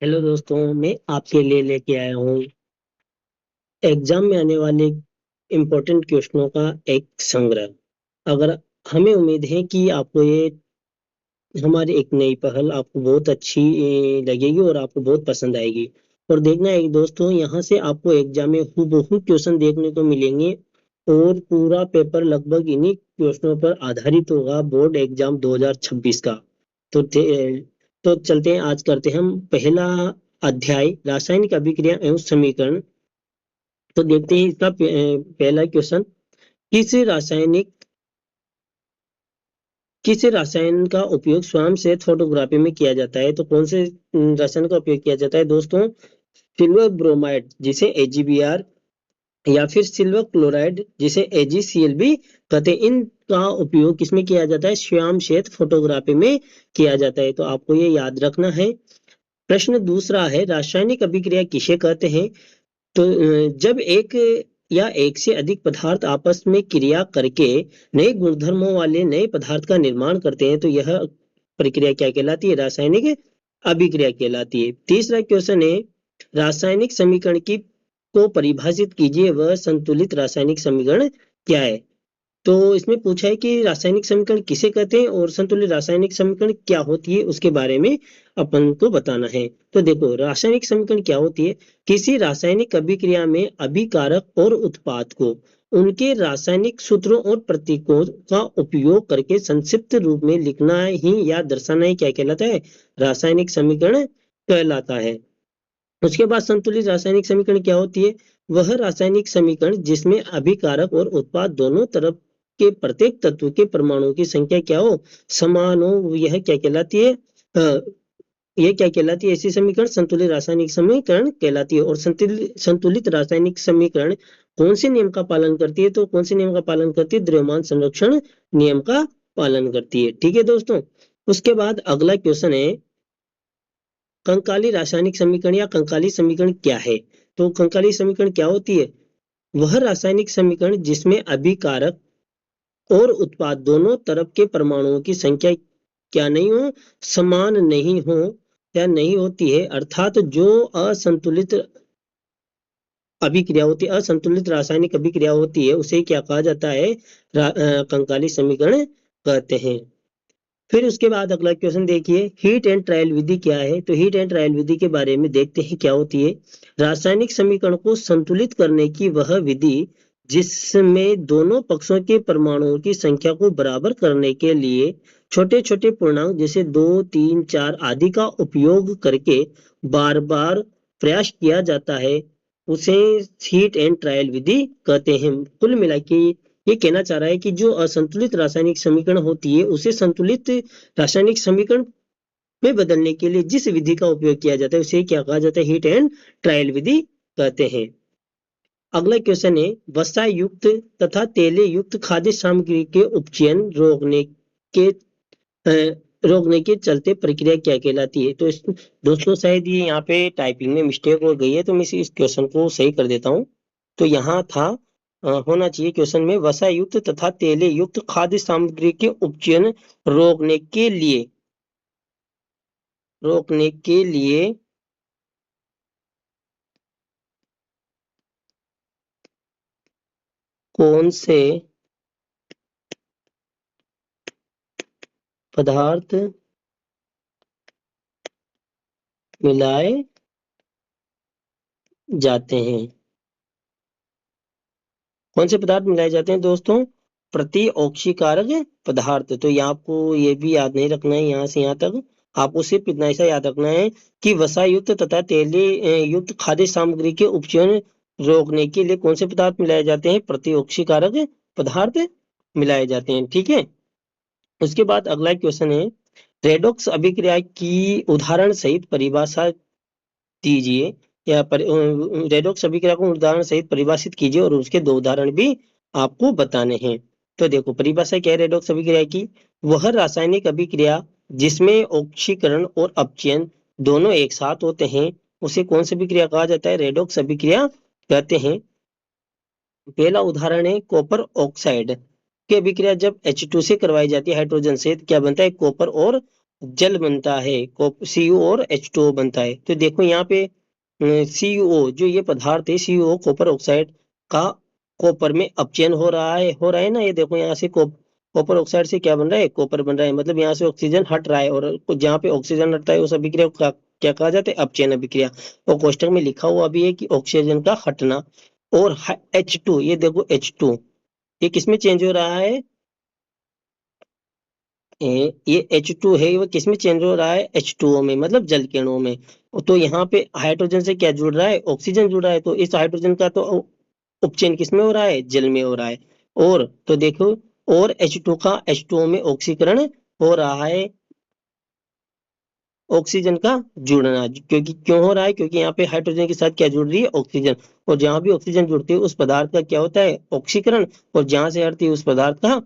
Hello दोस्तों, मैं आपके लिए लेके आया हूँ एग्जाम में आने वाले इम्पोर्टेंट क्वेश्चनों का एक संग्रह। अगर हमें उम्मीद है कि आपको ये हमारी एक नई पहल आपको बहुत अच्छी लगेगी और आपको बहुत पसंद आएगी। और देखना है दोस्तों, यहाँ से आपको एग्जाम में हूबहू क्वेश्चन देखने को मिलेंगे और पूरा पेपर लगभग इन्हीं क्वेश्चनों पर आधारित होगा, बोर्ड एग्जाम 2026 का। तो तो चलते हैं, आज करते हैं हम पहला अध्याय रासायनिक अभिक्रिया एवं समीकरण। तो देखते हैं इसका पहला क्वेश्चन। किस रासायनिक किस रसायन का उपयोग स्वयं से फोटोग्राफी में किया जाता है? तो कौन से रसायन का उपयोग किया जाता है दोस्तों? सिल्वर ब्रोमाइड जिसे AgBr, या फिर सिल्वर क्लोराइड जिसे AgCl भी कहते हैं। इनका उपयोग किसमें किया जाता है? श्याम श्वेत फोटोग्राफी में किया जाता है। तो आपको ये याद रखना है। प्रश्न दूसरा है, रासायनिक अभिक्रिया किसे कहते हैं? तो जब एक या एक से अधिक पदार्थ आपस में क्रिया करके नए गुणधर्मों वाले नए पदार्थ का निर्माण करते हैं, तो यह प्रक्रिया क्या कहलाती है? रासायनिक अभिक्रिया कहलाती है। तीसरा क्वेश्चन है, रासायनिक समीकरण की को परिभाषित कीजिए, वह संतुलित रासायनिक समीकरण क्या है? तो इसमें पूछा है कि रासायनिक समीकरण किसे कहते हैं और संतुलित रासायनिक समीकरण क्या होती है, उसके बारे में अपन को बताना है। तो देखो, रासायनिक समीकरण क्या होती है? किसी रासायनिक अभिक्रिया में अभिकारक और उत्पाद को उनके रासायनिक सूत्रों और प्रतीकों का उपयोग करके संक्षिप्त रूप में लिखना ही या दर्शाना ही क्या कहलाता है? रासायनिक समीकरण कहलाता है। उसके बाद संतुलित रासायनिक समीकरण क्या होती है? वह रासायनिक समीकरण जिसमें अभिकारक और उत्पाद दोनों तरफ के प्रत्येक तत्व के परमाणुओं की संख्या क्या हो? समान हो। यह क्या कहलाती है? यह क्या कहलाती है? ऐसी समीकरण संतुलित रासायनिक समीकरण कहलाती है। और संतुलित रासायनिक समीकरण कौन से नियम का पालन करती है? तो कौन से नियम का पालन करती है? द्रव्यमान संरक्षण नियम का पालन करती है। ठीक है दोस्तों। उसके बाद अगला क्वेश्चन है, कंकाली रासायनिक समीकरण या कंकाली समीकरण क्या है? तो कंकाली समीकरण क्या होती है? वह रासायनिक समीकरण जिसमें अभिकारक और उत्पाद दोनों तरफ के परमाणुओं की संख्या क्या नहीं हो? समान नहीं हो या नहीं होती है। अर्थात जो असंतुलित अभिक्रिया होती है, असंतुलित रासायनिक अभिक्रिया होती है, उसे क्या कहा जाता है? कंकाली समीकरण कहते हैं। फिर उसके बाद अगला क्वेश्चन देखिए, हीट एंड ट्रायल विधि क्या है? तो हीट एंड ट्रायल विधि के बारे में देखते हैं क्या होती है। रासायनिक समीकरण को संतुलित करने की वह विधि जिसमें दोनों पक्षों के परमाणुओं की संख्या को बराबर करने के लिए छोटे छोटे पूर्णांक जैसे 2, 3, 4 आदि का उपयोग करके बार बार प्रयास किया जाता है, उसे हीट एंड ट्रायल विधि कहते हैं। कुल मिला के ये कहना चाह रहा है कि जो असंतुलित रासायनिक समीकरण होती है, उसे संतुलित रासायनिक समीकरण में बदलने के लिए जिस विधि का उपयोग किया जाता है, उसे क्या कहा जाता है? हीट एंड ट्रायल विधि कहते हैं। अगला क्वेश्चन है, वसा युक्त तथा तेले युक्त खाद्य सामग्री के उपचयन के रोकने के चलते प्रक्रिया क्या कहलाती है? तो दोस्तों, शायद ये यहाँ पे टाइपिंग में मिस्टेक हो गई है, तो मैं इस क्वेश्चन को सही कर देता हूँ। तो यहाँ था होना चाहिए क्वेश्चन में, वसा युक्त तथा तेले युक्त खाद्य सामग्री के उपचयन रोकने के लिए रोकने के लिए कौन से पदार्थ मिलाए जाते हैं? कौन से पदार्थ मिलाए जाते हैं दोस्तों? प्रति ऑक्सीकारक पदार्थ। तो यहाँ आपको ये भी याद नहीं रखना है, यहाँ से यहाँ तक आपको सिर्फ इतना ऐसा याद रखना है कि वसा युक्त तथा तेले युक्त खाद्य सामग्री के उपचयन रोकने के लिए कौन से पदार्थ मिलाए जाते हैं? प्रति ऑक्सीकारक पदार्थ मिलाए जाते हैं। ठीक है। उसके बाद अगला क्वेश्चन है, रेडॉक्स अभिक्रिया की उदाहरण सहित परिभाषा दीजिए, या रेडॉक्स अभिक्रिया को उदाहरण सहित परिभाषित कीजिए और उसके दो उदाहरण भी आपको बताने हैं। तो देखो, परिभाषा क्या है रेडॉक्स अभिक्रिया की? वह रासायनिक अभिक्रिया जिसमें ऑक्सीकरण और अपचयन दोनों एक साथ होते हैं, उसे कौन सी अभिक्रिया कहा जाता है? रेडॉक्स अभिक्रिया कहते हैं। पहला उदाहरण है कॉपर ऑक्साइड की अभिक्रिया जब H2 से करवाई जाती है हाइड्रोजन से, क्या बनता है? कॉपर और जल बनता है, CuO और H2O बनता है। तो देखो यहाँ पे CuO जो ये पदार्थ है, CuO कॉपर ऑक्साइड का कॉपर में अपचयन हो रहा है ना। ये देखो यहाँ से कॉपर ऑक्साइड से क्या बन रहा है, कॉपर बन रहा है, मतलब यहाँ से ऑक्सीजन हट रहा है, और जहाँ पे ऑक्सीजन हटता है उस अभिक्रिया को क्या कहा जाता है, अपचयन अभिक्रिया। और कोष्टक में लिखा हुआ भी है कि ऑक्सीजन का हटना। और H2, ये देखो H2, ये किसमें चेंज हो रहा है, ये H2 है, वो किसमें चेंज हो रहा है, H2O में, मतलब जल के अणुओं में। तो यहाँ पे हाइड्रोजन से क्या जुड़ रहा है, ऑक्सीजन जुड़ रहा है, तो इस हाइड्रोजन का तो उपचयन किसमें हो रहा है, जल में हो रहा है। और तो देखो, और H2 का H2O में ऑक्सीकरण हो रहा है, ऑक्सीजन का जुड़ना। क्योंकि क्यों हो रहा है, क्योंकि यहाँ पे हाइड्रोजन के साथ क्या जुड़ रही है, ऑक्सीजन। और जहां भी ऑक्सीजन जुड़ती है उस पदार्थ का क्या होता है, ऑक्सीकरण। और जहां से हटती है उस पदार्थ का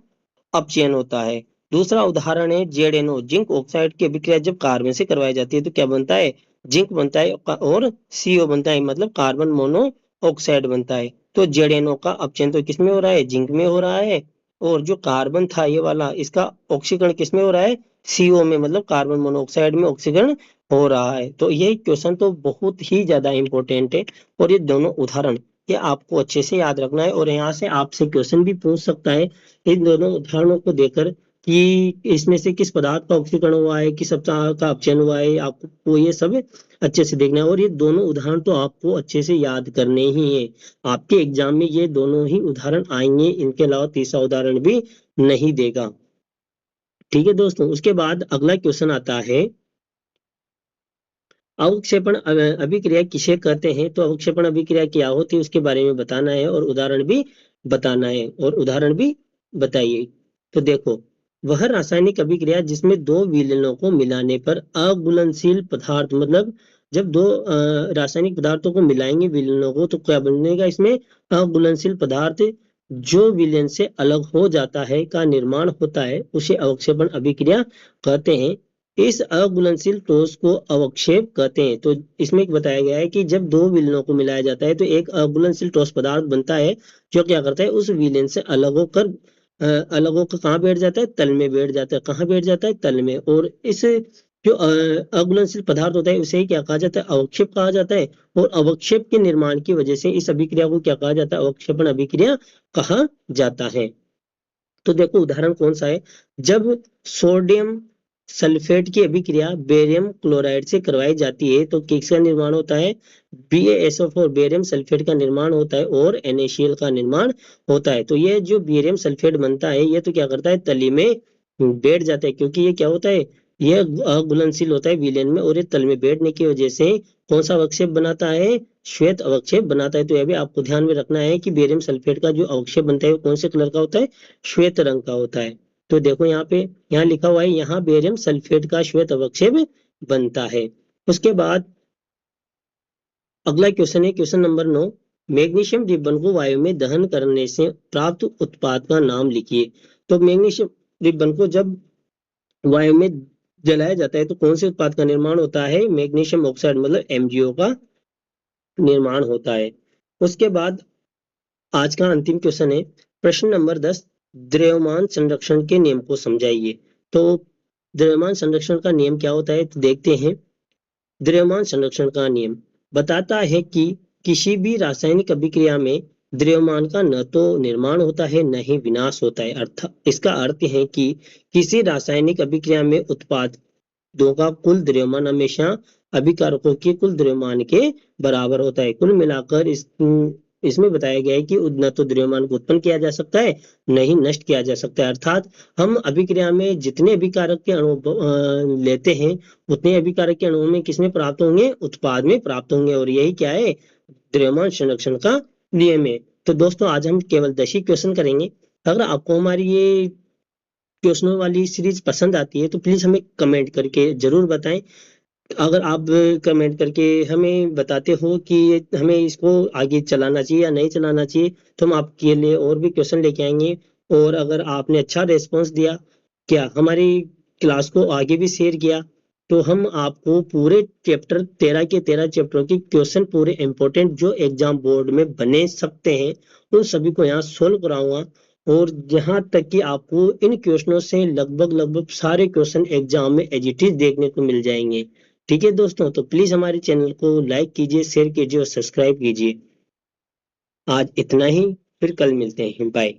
अपचयन होता है। दूसरा उदाहरण है ZnO, जिंक ऑक्साइड की अभिक्रिया जब कार्बन से करवाई जाती है तो क्या बनता है, जिंक बनता है और CO बनता है, मतलब कार्बन मोनो ऑक्साइड बनता है। तो ZnO का अपचयन तो किसमें हो रहा है, जिंक में हो रहा है। और जो कार्बन था ये वाला, इसका ऑक्सीकरण किसमें हो रहा है, CO में, मतलब कार्बन मोनोऑक्साइड में ऑक्सीकरण हो रहा है। तो ये क्वेश्चन तो बहुत ही ज्यादा इंपॉर्टेंट है। और ये दोनों उदाहरण, ये आपको अच्छे से याद रखना है, और यहाँ से आपसे क्वेश्चन भी पूछ सकता है इन दोनों उदाहरणों को देकर कि इसमें से किस पदार्थ का ऑक्सीकरण हुआ है, किस का अपचयन हुआ है, आपको ये सब अच्छे से देखना है। और ये दोनों उदाहरण तो आपको अच्छे से याद करने ही है, आपके एग्जाम में ये दोनों ही उदाहरण आएंगे, इनके अलावा तीसरा उदाहरण भी नहीं देगा। ठीक है दोस्तों, उसके बाद अगला क्वेश्चन आता है, अवक्षेपण अभिक्रिया किसे कहते हैं। तो अवक्षेपण अभिक्रिया क्या होती है उसके बारे में बताना है, और उदाहरण भी बताना है, और उदाहरण भी बताइए। तो देखो, वह रासायनिक अभिक्रिया जिसमें दो विलयनों को मिलाने पर अघुलनशील पदार्थ, मतलब जब दो रासायनिक पदार्थों को मिलाएंगे विलयनों को, तो क्या बनेगा इसमें, अघुलनशील पदार्थ जो विलयन से अलग हो जाता है का निर्माण होता है, उसे अवक्षेपण अभिक्रिया कहते हैं। इस अघुलनशील ठोस को अवक्षेप कहते हैं। तो इसमें बताया गया है कि जब दो विलयनों को मिलाया जाता है तो एक अघुलनशील ठोस पदार्थ बनता है, जो क्या करता है, उस विलयन से अलग होकर कहाँ बैठ जाता है, तल में बैठ जाता है। कहाँ बैठ जाता है, तल में। और इस जो अघुलनशील पदार्थ होता है उसे क्या कहा जाता है, अवक्षेप कहा जाता है। और अवक्षेप के निर्माण की वजह से इस अभिक्रिया को क्या कहा जाता है, अवक्षेपण अभिक्रिया कहा जाता है। तो देखो उदाहरण कौन सा है, जब सोडियम सल्फेट की अभिक्रिया बेरियम क्लोराइड से करवाई जाती है तो किसका निर्माण होता है, BaSO4, बेरियम सल्फेट का निर्माण होता है, और NaCl का निर्माण होता है। तो ये जो बेरियम सल्फेट बनता है ये तो क्या करता है, तली में बैठ जाता है, क्योंकि ये क्या होता है, ये अघुलनशील होता है विलयन में, और ये तल में बैठने की वजह से कौन सा अवक्षेप बनाता है, श्वेत अवक्षेप बनाता है। तो यह भी आपको ध्यान में रखना है कि बेरियम सल्फेट का जो अवक्षेप बनता है वो कौन से कलर का होता है, श्वेत रंग का होता है। तो देखो यहाँ पे, यहाँ लिखा हुआ है, यहाँ बेरियम सल्फेट का श्वेत अवक्षेप बनता है। उसके बाद अगला क्वेश्चन है, क्वेश्चन नंबर 9, मैग्नीशियम रिबन को वायु में दहन करने से प्राप्त उत्पाद का नाम लिखिए। तो मैग्नीशियम रिबन को जब वायु में जलाया जाता है तो कौन से उत्पाद का निर्माण होता है, मैग्नीशियम ऑक्साइड, मतलब MgO का निर्माण होता है। उसके बाद आज का अंतिम क्वेश्चन है, प्रश्न नंबर 10, द्रव्यमान संरक्षण के नियम को समझाइए। तो द्रव्यमान संरक्षण का नियम क्या होता है, तो देखते हैं। द्रव्यमान संरक्षण का नियम बताता है कि किसी भी रासायनिक अभिक्रिया में द्रव्यमान का न तो निर्माण होता है न ही विनाश होता है। इसका अर्थ है कि किसी रासायनिक अभिक्रिया में उत्पाद दो का कुल द्रव्यमान हमेशा अभिकारकों के कुल द्रव्यमान के बराबर होता है। कुल मिलाकर इसमें बताया गया है कि न तो द्रव्यमान को उत्पन्न किया जा सकता है न ही नष्ट किया जा सकता है। अर्थात हम अभिक्रिया में जितने अभिकारक के अणु लेते हैं उतने अभिकारक के अणुओं में किसमें प्राप्त होंगे, उत्पाद में प्राप्त होंगे। और यही क्या है, द्रव्यमान संरक्षण का नियम है। तो दोस्तों आज हम केवल 10 ही क्वेश्चन करेंगे। अगर आपको हमारी ये क्वेश्चनों वाली सीरीज पसंद आती है तो प्लीज हमें कमेंट करके जरूर बताएं। अगर आप कमेंट करके हमें बताते हो कि हमें इसको आगे चलाना चाहिए या नहीं चलाना चाहिए, तो हम आपके लिए और भी क्वेश्चन लेके आएंगे। और अगर आपने अच्छा रिस्पॉन्स दिया, क्या हमारी क्लास को आगे भी शेयर किया, तो हम आपको पूरे चैप्टर 13 के 13 चैप्टरों के क्वेश्चन पूरे इंपॉर्टेंट जो एग्जाम बोर्ड में बने सकते हैं उन सभी को यहाँ सोल्व कराऊंगा। और यहाँ तक कि आपको इन क्वेश्चनों से लगभग सारे क्वेश्चन एग्जाम में एज इट इज देखने को मिल जाएंगे। ठीक है दोस्तों, तो प्लीज हमारे चैनल को लाइक कीजिए, शेयर कीजिए और सब्सक्राइब कीजिए। आज इतना ही, फिर कल मिलते हैं। बाय।